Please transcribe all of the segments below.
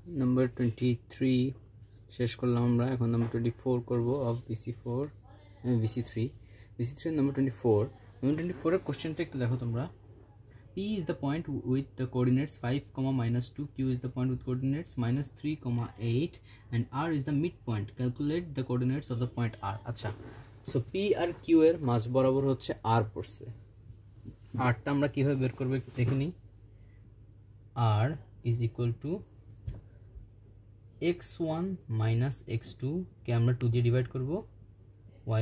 Number 23 শেষ করলাম আমরা। এখন নাম্বার 24 করব অফ BC4 BC3 নাম্বার 24 এর কোশ্চেনটা একটু দেখো তোমরা। P is the point with the coordinates 5, -2. Q is the point with coordinates -3, 8, and R is the midpoint. Calculate the coordinates of the point R. আচ্ছা, সো P আর Q এর মাঝ বরাবর হচ্ছে R পড়ছে। R টা আমরা কিভাবে বের করব একটু দেখে নিই। R is equal to x1 minus x2 কে আমরা 2 দিয়ে ডিভাইড করব,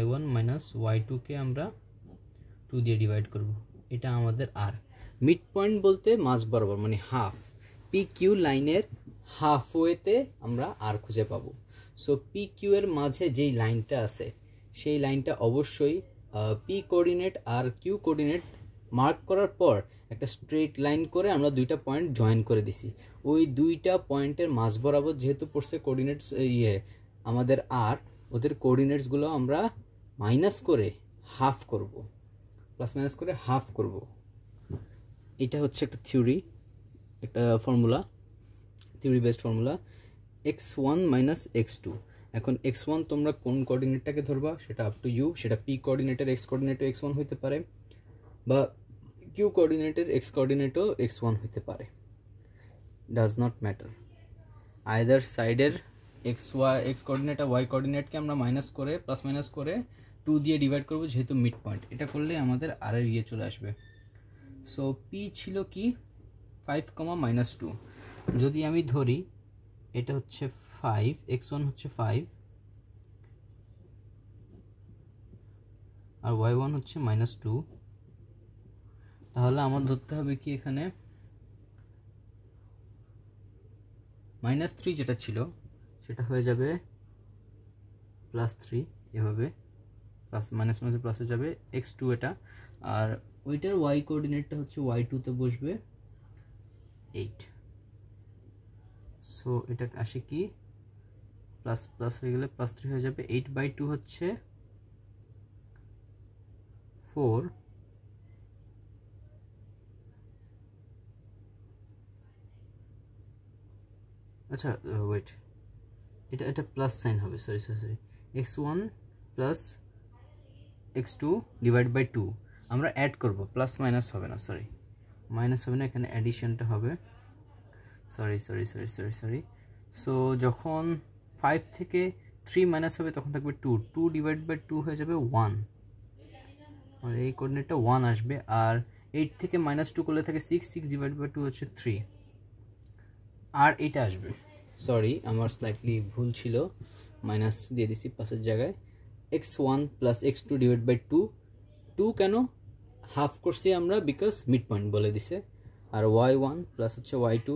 y1 minus y2 কে আমরা 2 দিয়ে ডিভাইড করব। এটা আমাদের R। মিড পয়েন্ট বলতে মাঝ বরাবর মানে হাফ। পি কিউ লাইনের হাফওয়েতে আমরা আর খুঁজে পাবো। সো পি কিউ এর মাঝে যেই লাইনটা আছে সেই লাইনটা অবশ্যই পি কোঅর্ডিনেট আর কিউ কোঅর্ডিনেট মার্ক করার পর একটা স্ট্রেট লাইন করে আমরা দুইটা পয়েন্ট জয়েন করে দিছি। ওই দুইটা পয়েন্টের মাঝ বরাবর যেহেতু পড়ছে কোঅর্ডিনেটস আমাদের আর, ওদের কোঅর্ডিনেটসগুলো আমরা মাইনাস করে হাফ করব, প্লাস মাইনাস করে হাফ করব। এটা হচ্ছে একটা থিওরি, একটা formula, theory based formula. x1 minus x2। এখন x1 তোমরা কোন কোঅর্ডিনেটটাকে ধরবা সেটা আপ টু ইউ। সেটা পি কোঅর্ডিনেটের এক্স কোঅর্ডিনেটও x1 হইতে পারে, বা কিউ কোঅর্ডিনেটের এক্স কোঅর্ডিনেটও x1 হইতে পারে। Does not matter. আইদার সাইডের এক্স কোঅর্ডিনেট আর ওয়াই কোঅর্ডিনেটকে আমরা মাইনাস করে প্লাস মাইনাস করে 2 দিয়ে ডিভাইড করবো, যেহেতু মিড পয়েন্ট। এটা করলে আমাদের আর এর ইয়ে চলে আসবে। সো পি ছিল কি 5, -2। যদি আমি ধরি এটা হচ্ছে 5, x1 হচ্ছে 5 আর y1 হচ্ছে -2, তাহলে আমার ধরতে হবে কি এখানে -3 যেটা ছিল সেটা হয়ে যাবে +3, এভাবে প্লাস মাইনাস মাইনাস প্লাস হয়ে যাবে x2 এটা। আর ওইটার y কোঅর্ডিনেটটা হচ্ছে y2 তে বসবে 8। সো এটা আসে কি প্লাস প্লাস হয়ে গেলে +3 হয়ে যাবে। 8/2 হচ্ছে 4, আচ্ছা ওয়েট, এটা প্লাস সাইন হবে, sorry x1 plus x2 divide by 2 আমরা অ্যাড করব, প্লাস মাইনাস হবে না, সরি মাইনাস হবে না, এখানে অ্যাডিশনটা হবে। সরি। সো যখন 5 থেকে 3 মাইনাস হবে তখন থাকবে 2 ডিভাইড বাই 2 হয়ে যাবে 1, মানে এই কোঅর্ডিনেটটা 1 আসবে। আর 8 থেকে -2 করলে থাকে 6 ডিভাইড বাই 2 হচ্ছে 3, আর এটা আসবে। সরি আমার স্লাইটলি ভুল ছিল, মাইনাস দিয়ে দিছি পাশের জায়গায়। x1 plus x2 divide by 2 কেন হাফ করছি আমরা, বিকজ মিড পয়েন্ট বলে দিছে। আর y1 প্লাস হচ্ছে y2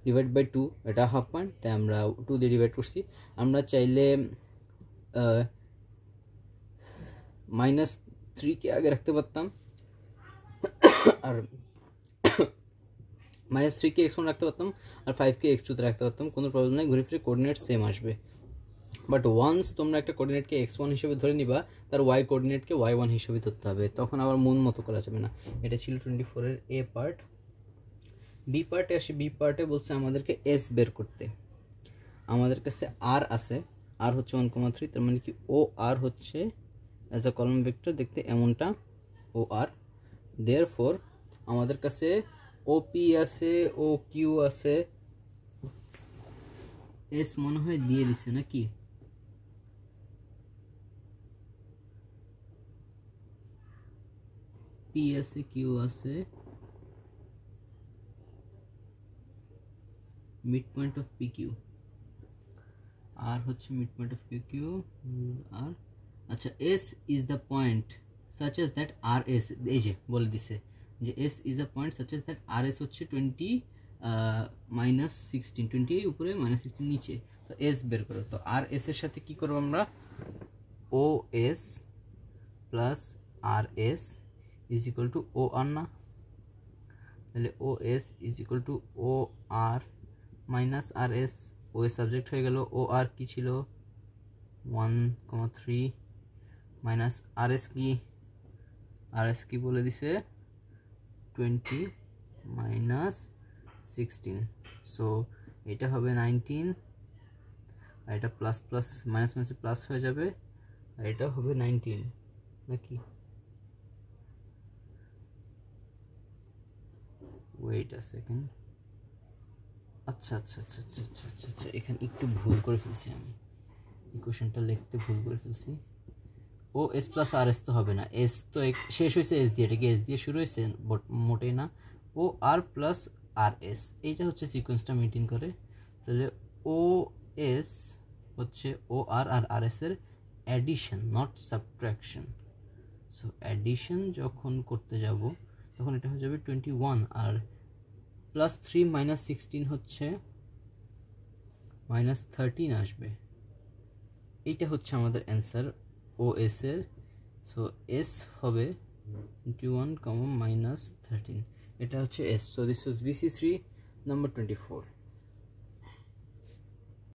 ডিভাইড বাই 2, এটা হাফ পয়েন্ট, তাই আমরা 2 দিয়ে ডিভাইড করছি। আমরা চাইলে -3 কে আগে রাখতে পারতাম, আর -3 কে x1 রাখতে পারতাম, আর 5 কে x2 তে রাখতে পারতাম, কোনো প্রবলেম নেই, ঘুরে ফিরে কোঅর্ডিনেট সেম আসবে। বাট ওয়ান্স তোমরা একটা কোঅর্ডিনেটকে x1 হিসেবে ধরে নিবা, তার y কোঅর্ডিনেটকে y1 হিসেবে ধরতে হবে, তখন আবার মন মতো করা যাবে না। এটা ছিল 24 এর এ পার্ট। বি পার্টে আসি। বি পার্টে বলছে আমাদেরকে এস বের করতে। আমাদের কাছে আর আছে, আর হচ্ছে 1,3, তার মানে কি ও আর হচ্ছে অ্যাজ আ কলাম ভেক্টর দেখতে এমনটা ও আর। দেয়ারফর আমাদের কাছে ও পি আছে, ও কিউ আছে, এস মনে হয় দিয়ে দিছে নাকি, পি আছে, কিউ আছে, mid point of P Q, আর হচ্ছে mid point of P Q R. আচ্ছা, S is the point such S that R S, এই যে বলে দিছে যে S is a point such S that R S হচ্ছে 20 -16, 20 উপরে -16 নিচে, তো এস বের করো। তো আর এস এর সাথে কি করবো আমরা, O S plus R S is equal to O R, না তাহলে O S is equal to O R minus R S. O S subject হয়ে গেল, ও আর কি ছিল 1,3 মাইনাস আর এস কি, আর এস কি বলে দিছে 20 -16। সো এটা হবে 19 আর এটা প্লাস প্লাস মাইনাস মাইনাসে প্লাস হয়ে যাবে আর এটা হবে 19 নাকি ওয়েট আ সেকেন্ড আচ্ছা আচ্ছা আচ্ছা আচ্ছা আচ্ছা আচ্ছা আচ্ছা এখানে একটু ভুল করে ফেলছি আমি ইকুয়েশনটা লিখতে ভুল করে ফেলছি ও এস প্লাস আর এস তো হবে না এস তো শেষ হয়েছে এস দিয়ে, এটা কি এস দিয়ে শুরু হয়েছে? মোটেই না। ও আর প্লাস আর এস এইটা হচ্ছে সিকোয়েন্সটা মেনটেন করে। তাহলে ও এস হচ্ছে ও আর আর আর এস এর addition, not subtraction. So addition যখন করতে যাব তখন এটা হয়ে যাবে 21 আর প্লাস 3 মাইনাস 16 হচ্ছে মাইনাস 13 আসবে। এইটা হচ্ছে আমাদের অ্যান্সার ও এস এর। সো এস হবে 21, -13, এটা হচ্ছে S. So this was BC3 number 24.